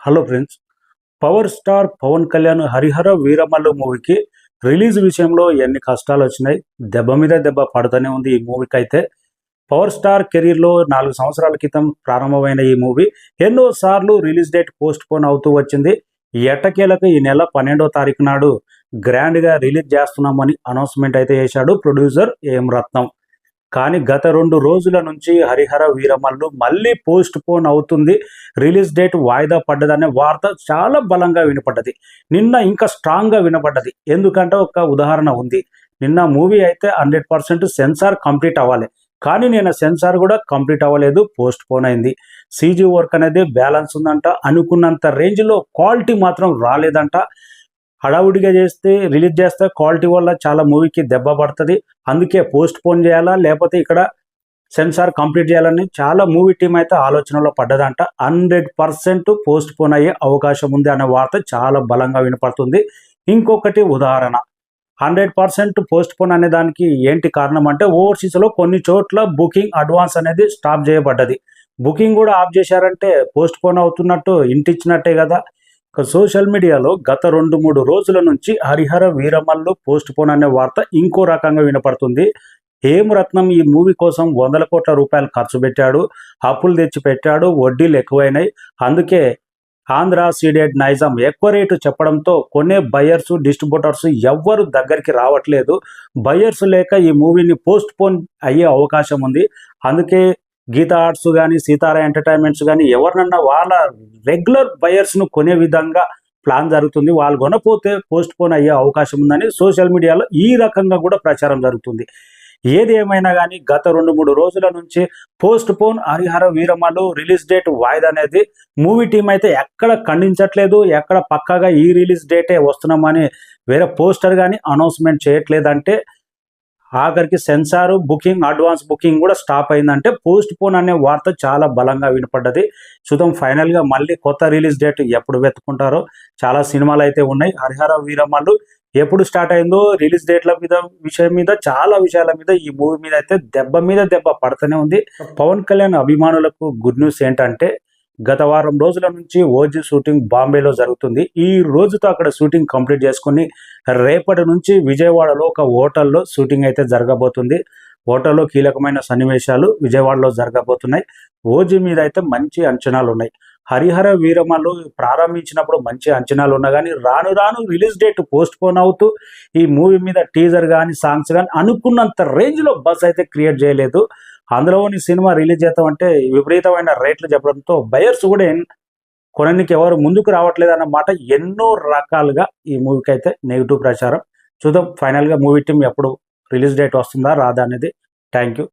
Hello friends. Power star Pawan Kalyan 'Harihara Veeramallu' మూవీకి release విషయంలో ఎన్ని కష్టాలు వచ్చినాయి. దెబ్బ మీద దెబ్బ పడుతూనే ఉంది ఈ మూవీకి అయితే. పవర్ స్టార్ కెరీర్లో 4 సంవత్సరాల క్రితం ప్రారంభమైన ఈ మూవీ ఎన్నో సార్లు రిలీజ్ డేట్ పోస్ట్ పోన్ అవుతూ వచ్చింది. ఎట్టకేలకు ఈ నెల 12వ తారీఖు నాడు గ్రాండ్గా రిలీజ్ చేస్తున్నామని అనౌన్స్మెంట్ అయితే చేశాడు ప్రొడ్యూసర్ ఏం రత్నం. కానీ గత 2 రోజుల నుంచి 'హరిహర వీరమల్లు' మళ్ళీ పోస్ట్ పోన్ అవుతుంది, రిలీజ్ డేట్ వాయిదా పడ్డదనే వార్త చాలా బలంగా వినపడ్డది. నిన్న ఇంకా స్ట్రాంగ్గా వినపడ్డది. ఎందుకంటే ఒక ఉదాహరణ ఉంది. నిన్న మూవీ అయితే 100% సెన్సార్ కంప్లీట్ అవ్వాలి, కానీ నేను సెన్సార్ కూడా కంప్లీట్ అవ్వలేదు, పోస్ట్ పోన్ అయింది. సీజీ వర్క్ అనేది బ్యాలెన్స్ ఉందంట, అనుకున్నంత రేంజ్లో క్వాలిటీ మాత్రం రాలేదంట. హడావుడిగా రిలీజ్ చేస్తే క్వాలిటీ వల్ల చాలా మూవీకి దెబ్బ పడుతుంది, అందుకే పోస్ట్ పోన్ చేయాలా లేకపోతే ఇక్కడ సెన్సార్ కంప్లీట్ చేయాలని చాలా మూవీ టీం అయితే ఆలోచనలో పడ్డదంట. 100% పోస్ట్ పోన్ అయ్యే అవకాశం ఉంది అనే వార్త చాలా బలంగా వినపడుతుంది. ఇంకొకటి ఉదాహరణ, 100% పోస్ట్ పోన్ అనే దానికి ఏంటి కారణం అంటే, ఓవర్సీస్లో కొన్ని చోట్ల బుకింగ్ అడ్వాన్స్ అనేది స్టాప్ చేయబడ్డది. బుకింగ్ కూడా ఆఫ్ చేశారంటే పోస్ట్ పోన్ అవుతున్నట్టు ఇంటిచ్చినట్టే కదా. సోషల్ మీడియాలో గత 2-3 రోజుల నుంచి 'హరిహర వీరమల్లు' పోస్ట్ పోన్ అనే వార్త ఇంకో రకంగా వినపడుతుంది. రత్నం ఈ మూవీ కోసం వందల కోట్ల రూపాయలు ఖర్చు పెట్టాడు, అప్పులు తెచ్చి పెట్టాడు, వడ్డీలు ఎక్కువైనాయి. అందుకే ఆంధ్ర సీడెడ్ నైజాం ఎక్కువ రేటు చెప్పడంతో కొనే బయర్స్, డిస్ట్రిబ్యూటర్స్ ఎవ్వరు దగ్గరికి రావట్లేదు. బయర్స్ లేక ఈ మూవీని పోస్ట్ పోన్ అయ్యే అవకాశం ఉంది. అందుకే గీతా ఆర్ట్స్ కానీ, సీతారా ఎంటర్టైన్మెంట్స్ కానీ ఎవరినన్నా వాళ్ళ రెగ్యులర్ బయర్స్ను కొనే విధంగా ప్లాన్ జరుగుతుంది. వాళ్ళు కొనపోతే పోస్ట్ పోన్ అయ్యే అవకాశం ఉందని సోషల్ మీడియాలో ఈ రకంగా కూడా ప్రచారం జరుగుతుంది. ఏది ఏమైనా కానీ గత 2-3 రోజుల నుంచి post phone 'Harihara Veeramallu' release date వాయిదా అనేది మూవీ టీం అయితే ఎక్కడ ఖండించట్లేదు, ఎక్కడ పక్కాగా ఈ రిలీజ్ డేటే వస్తున్నామని వేరే పోస్టర్ కానీ అనౌన్స్మెంట్ చేయట్లేదంటే, ఆఖరికి సెన్సార్ బుకింగ్, అడ్వాన్స్ బుకింగ్ కూడా స్టాప్ అయిందంటే పోస్ట్ పోన్ అనే వార్త చాలా బలంగా వినపడ్డది. చూద్దాం ఫైనల్గా మళ్ళీ కొత్త రిలీజ్ డేట్ ఎప్పుడు వెతుకుంటారో. చాలా సినిమాలు అయితే ఉన్నాయి. 'హరిహర వీరమల్లు' ఎప్పుడు స్టార్ట్ అయిందో రిలీజ్ డేట్ల విషయం మీద చాలా విషయాల మీద ఈ మూవీ మీద అయితే దెబ్బ మీద దెబ్బ పడుతూనే ఉంది. పవన్ కళ్యాణ్ అభిమానులకు గుడ్ న్యూస్ ఏంటంటే, గత వారం రోజుల నుంచి ఓజీ షూటింగ్ బాంబేలో జరుగుతుంది. ఈ రోజుతో అక్కడ షూటింగ్ కంప్లీట్ చేసుకుని రేపటి నుంచి విజయవాడలో ఒక హోటల్లో షూటింగ్ అయితే జరగబోతుంది. హోటల్లో కీలకమైన సన్నివేశాలు విజయవాడలో జరగబోతున్నాయి. ఓజీ మీద అయితే మంచి అంచనాలు ఉన్నాయి. 'హరిహర వీరమల్లు' ప్రారంభించినప్పుడు మంచి అంచనాలు ఉన్నా కానీ రాను రాను రిలీజ్ డేట్ పోస్ట్ పోన్ అవుతూ ఈ మూవీ మీద టీజర్ కానీ, సాంగ్స్ కానీ అనుకున్నంత రేంజ్లో బజ్ అయితే క్రియేట్ చేయలేదు. అందులోని సినిమా రిలీజ్ చేద్దామంటే విపరీతమైన రేట్లు చెప్పడంతో బయర్స్ కూడా కొనడానికి ఎవరు ముందుకు రావట్లేదు అన్నమాట. ఎన్నో రకాలుగా ఈ మూవీకి అయితే నెగిటివ్ ప్రచారం. చూద్దాం ఫైనల్గా మూవీ టీం ఎప్పుడు రిలీజ్ డేట్ వస్తుందా రాదా అనేది. Thank you.